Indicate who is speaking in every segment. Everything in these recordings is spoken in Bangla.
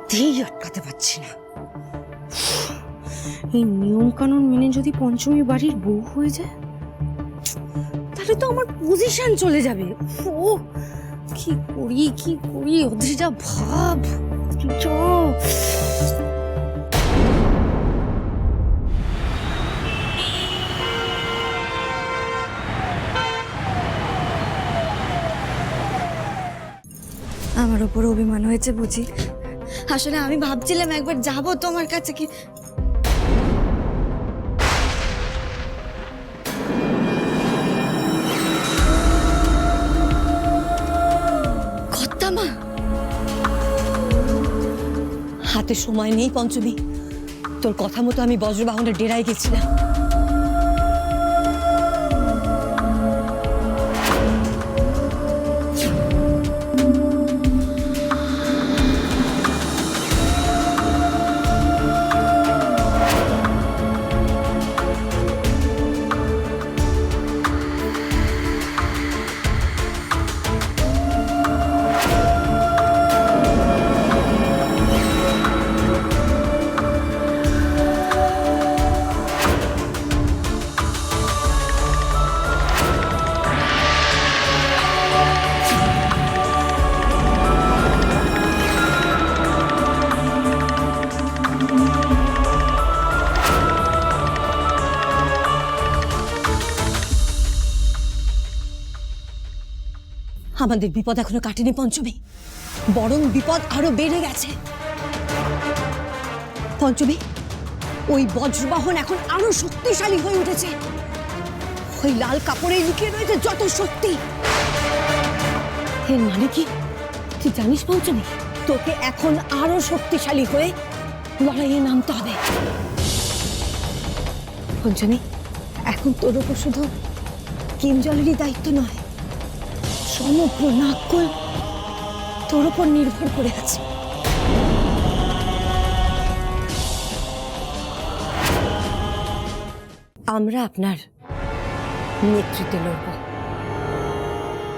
Speaker 1: কিছুতেই আটকাতে পারছি না। এই নিয়ম কানুন মেনে যদি পঞ্চমী বাড়ির বউ হয়ে যায় তাহলে তো আমার পজিশন চলে যাবে। ও কি করি অদ্রিজা ভাব। আমার ওপর অভিমান হয়েছে বুঝি। আসলে আমি ভাবছিলাম একবার যাব তোমার কাছে কি কর্তামা।
Speaker 2: হাতে সময় নেই পঞ্চমী, তোর কথা মতো আমি বজ্রবাহনের ডেরায় গেছিলাম। আমাদের বিপদ এখনো কাটেনি পঞ্চমী, বরং বিপদ আরো বেড়ে গেছে। পঞ্চমী, ওই বজ্রবাহন এখন আরো শক্তিশালী হয়ে উঠেছে। ওই লাল কাপড়ে লুকিয়ে রয়েছে যত শক্তি। এর মানে কি তুই জানিস পঞ্চমী? তোকে এখন আরো শক্তিশালী হয়ে লড়াইয়ে নামতে হবে। পঞ্চমী, এখন তোর উপর শুধু কিঞ্জলেরই দায়িত্ব নয়, সমগ্র নাগকুল তোর উপর নির্ভর করে আছে। আমরা আপনার নেতৃত্বে লড়ব।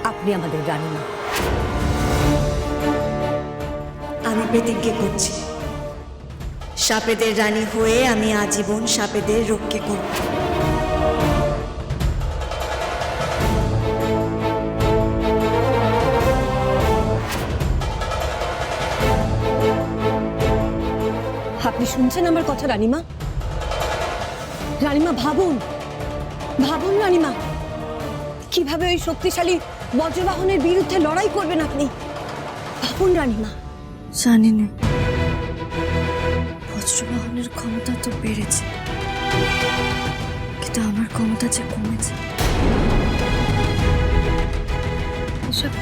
Speaker 2: আপনি আমাদের রানীমা।
Speaker 3: আমি প্রতিজ্ঞা করছি, সাপেদের রানী হয়ে আমি আজীবন সাপেদের রক্ষা করব।
Speaker 2: আপনি শুনছেন আমার কথা রানীমা? রানীমা ভাবুন, ভাবুন রানীমা, কিভাবে ওই শক্তিশালী বজ্রবাহনের বিরুদ্ধে লড়াই করবেন আপনি। ভাবুন রানীমা।
Speaker 1: জানি না, বজ্রবাহনের ক্ষমতা তো বেড়েছে, কিন্তু আমার ক্ষমতা যে কমেছে। এসব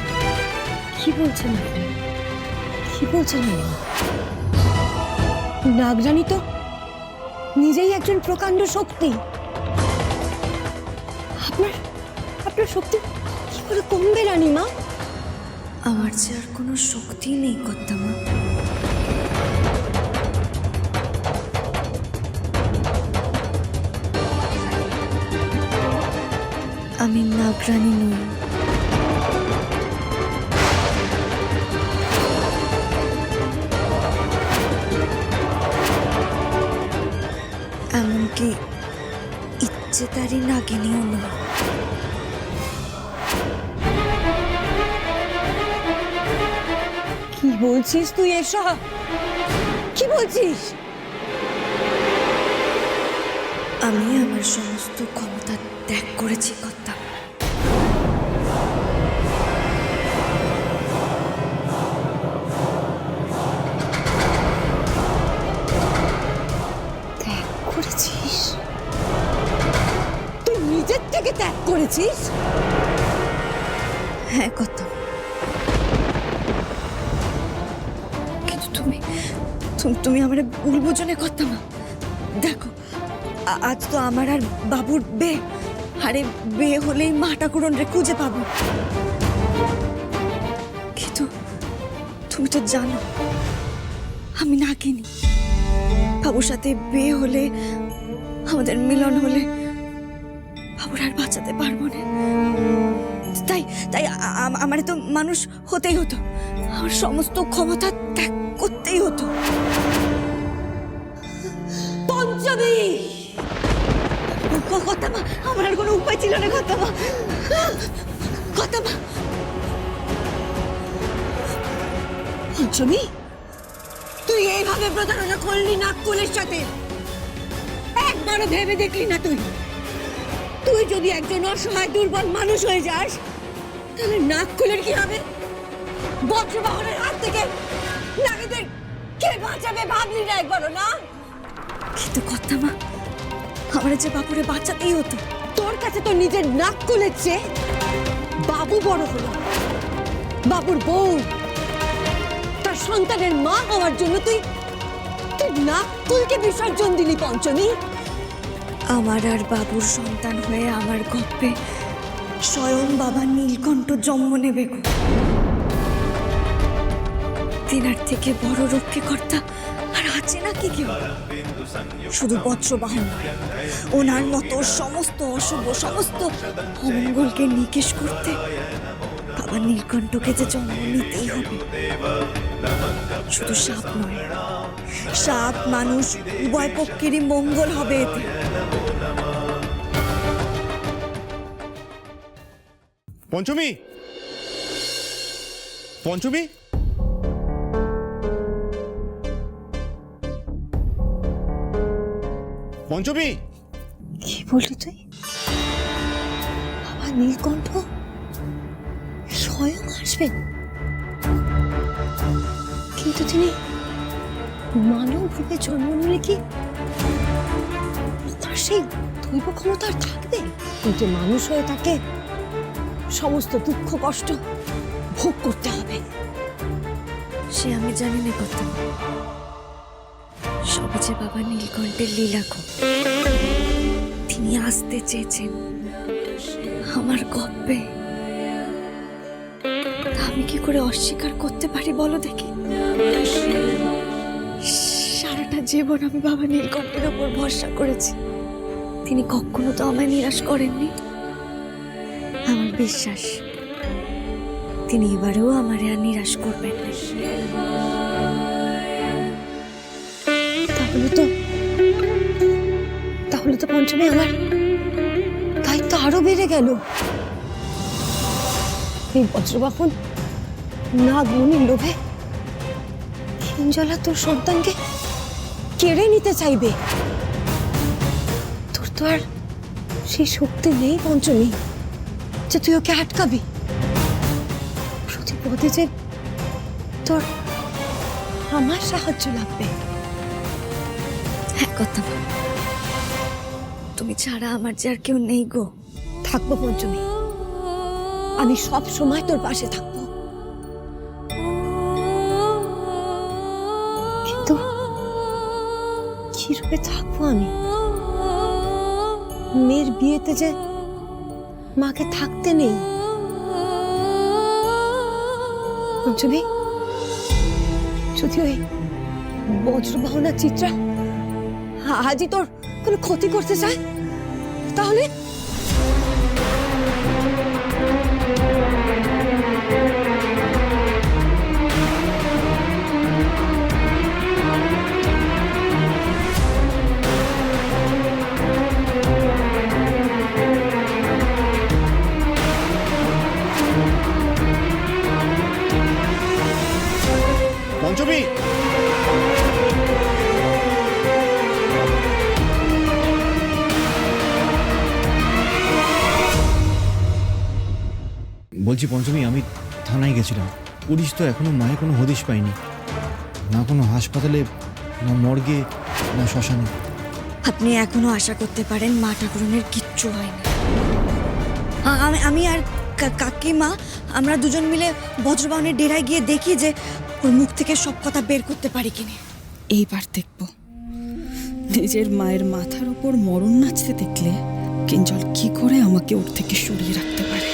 Speaker 1: কি বলছেন আপনি?
Speaker 2: কি বলছেন রানীমা? নাগরানী তো নিজেই একজন প্রকাণ্ড শক্তি। আপনার আপনার শক্তি কি করে কমবে রানীমা?
Speaker 1: আমার যে আর কোনো শক্তি নেই কর্তামা। আমি নাগরানী নই। এমনকি ইচ্ছেতারই নাগিনীও নয়।
Speaker 2: কি বলছিস তুই এসব? কি বলছিস?
Speaker 1: আমি আমার সমস্ত ক্ষমতা ত্যাগ করেছি কর্তা।
Speaker 2: ত্যাগ করেছিস? তুই নিজের থেকে ত্যাগ করেছিস?
Speaker 1: হ্যাঁ কর্তা, কিন্তু তুমি আমার ভুল বুঝনে কর্তা না। দেখো, আজ তো আমার আর বাবুর বিয়ে, আরে বিয়ে হলেই মা ঠাকুরনরে খুঁজে পাবো। কিন্তু তুমি তো জানো আমি নাগিনী। বাবুর সাথে বিয়ে হলে, আমাদের মিলন হলে বাবুর আর বাঁচাতে পারবো না। তাই তাই আমার তো মানুষ হতেই হতো। আমার সমস্ত ক্ষমতা ত্যাগ করতে বাঁচাতেই হতো।
Speaker 2: পঞ্চমী!
Speaker 1: কর্তামা, আমার আর কোনো উপায় ছিল না কর্তামা। কর্তামা,
Speaker 2: পঞ্চমী, তুই এইভাবে প্রতারণা করলি নাককুলের সাথে? একবারও ভেবে দেখলি না তুই? তুই যদি একজন অসহায় দুর্বল মানুষ হয়ে যাস, তাহলে নাককুলের কি হবে? বজ্রবাহনের হাত থেকে নাগেদের কে বাঁচাবে ভাবলি না একবারও, না?
Speaker 1: কিন্তু কর্তামা, আমার যে বাপুরে বাঁচাতেই হতো।
Speaker 2: তোর কাছে তো নিজের নাককুলের চেয়ে বাবু বড় হলো। বাবুর বউ, তার সন্তানের মা হওয়ার জন্য তুই নাককুলকে বিসর্জন দিলি পঞ্চমী।
Speaker 1: আমার আর বাবুর সন্তান হয়ে আমার গপ্পে স্বয়ং বাবা নীলকণ্ঠ জন্ম নেবে গো। তেনার থেকে বড় রক্ষীকর্তা আর আছে নাকি কেউ? শুধু বজ্রবাহন নয়, ওনার মতো সমস্ত অশুভ, সমস্ত অমঙ্গলকে নিকেশ করতে বাবা নীলকণ্ঠকে যে জন্ম নিতেই হবে। শুধু সাপ নয়, সাপ মানুষ উভয় পক্ষেরই মঙ্গল হবে এতে।
Speaker 4: পঞ্চমী, পঞ্চমী, পঞ্চমী,
Speaker 2: কি বললি তুই? বাবা নীলকণ্ঠ স্বয়ং আসবেন, কিন্তু তিনি মানব রূপে জন্ম নিলে কি তার সেই দৈব ক্ষমতা আর থাকবে? কিন্তু মানুষ হয়ে তাকে সমস্ত দুঃখ কষ্ট ভোগ করতে হবে।
Speaker 1: সে আমি জানি না কত, সবে যে বাবা নীলকণ্ঠের লীলা গো। তিনি আসতে চেয়েছেন আমার গপ্পে, তা আমি কি করে অস্বীকার করতে পারি বলো দেখি? সারাটা জীবন আমি বাবা নীলকণ্ঠের ওপর ভরসা করেছি, তিনি কখনো তো আমায় নিরাশ করেননি। আমার বিশ্বাস তিনি এবারেও আমারে আর নিরাশ করবেন না।
Speaker 2: তাহলে তো পঞ্চমী আমার দায়িত্ব আরো বেড়ে গেল। এই বজ্রবাহন নাগমণির লোভে কিঞ্জলা তোর সন্তানকে কেড়ে নিতে চাইবে। তোর তো আর সেই শক্তি নেই পঞ্চমী যে তুই ওকে আটকাবি। প্রতি পদে যে তোর আমার সাহায্য লাগবে।
Speaker 1: হ্যাঁ কথা, তুমি ছাড়া আমার যে আর কেউ নেই গো।
Speaker 2: থাকবো পঞ্চমী, আমি সব সময় তোর পাশে থাকবো, কিন্তু কি রূপে থাকবো আমি? মেয়ের বিয়েতে যে মাকে থাকতে নেই। পঞ্চমী, যদি ওই বজ্রবাহনা চিত্রা আজই তোর কোনো ক্ষতি করতে চায়, তাহলে
Speaker 4: পঞ্চমী,
Speaker 5: বলছি পঞ্চমী, আমি থানায় গেছিলাম। পুলিশ তো এখনো মায়ের কোনো হদিশ পায়নি, না কোনো হাসপাতালে, না মর্গে, না শ্মশানে।
Speaker 1: আপনি এখনো আশা করতে পারেন মা ঠাকুরনের কিচ্ছু হয়নি। আমি আর কাকিমা আমরা দুজন মিলে বজ্রবাহনের ডেরায় গিয়ে দেখি যে ওর মুখ থেকে সব কথা বের করতে পারি কিনা।
Speaker 6: এইবার দেখব নিজের মায়ের মাথার উপর মরণ নাচতে দেখলে কিঞ্জল কি করে আমাকে ওর থেকে সরিয়ে রাখতে পারে।